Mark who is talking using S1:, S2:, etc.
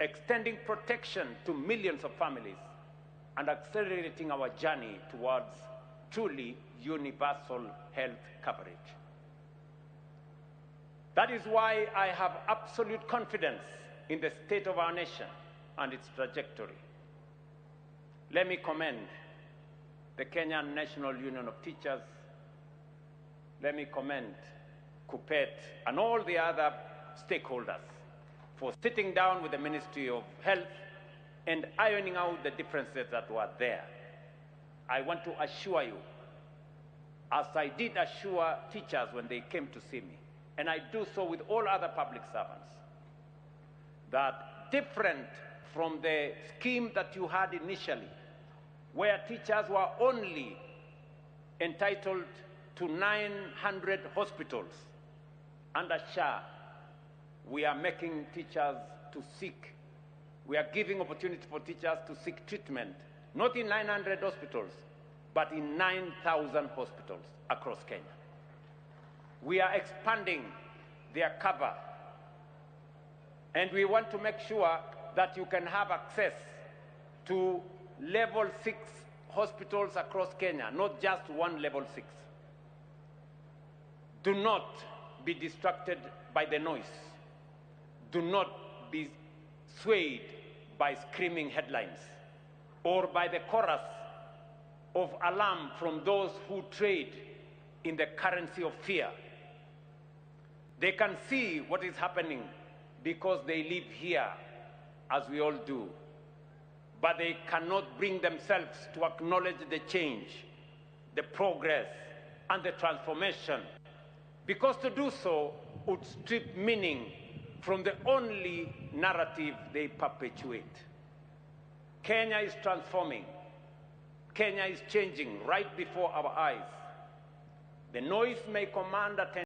S1: extending protection to millions of families, and accelerating our journey towards truly universal health coverage. That is why I have absolute confidence in the state of our nation and its trajectory. Let me commend the Kenyan National Union of Teachers. Let me commend KUPPET and all the other stakeholders for sitting down with the Ministry of Health and ironing out the differences that were there. I want to assure you, as I did assure teachers when they came to see me, and I do so with all other public servants, that different from the scheme that you had initially, where teachers were only entitled to 900 hospitals under SHA, we are making teachers to seek, we are giving opportunity for teachers to seek treatment, not in 900 hospitals, but in 9,000 hospitals across Kenya. We are expanding their cover, and we want to make sure that you can have access to level 6 hospitals across Kenya, not just one level 6. Do not be distracted by the noise. Do not be swayed by screaming headlines or by the chorus of alarm from those who trade in the currency of fear. They can see what is happening because they live here, as we all do, but they cannot bring themselves to acknowledge the change, the progress, and the transformation, because to do so would strip meaning from the only narrative they perpetuate. Kenya is transforming. Kenya is changing right before our eyes. The noise may command attention.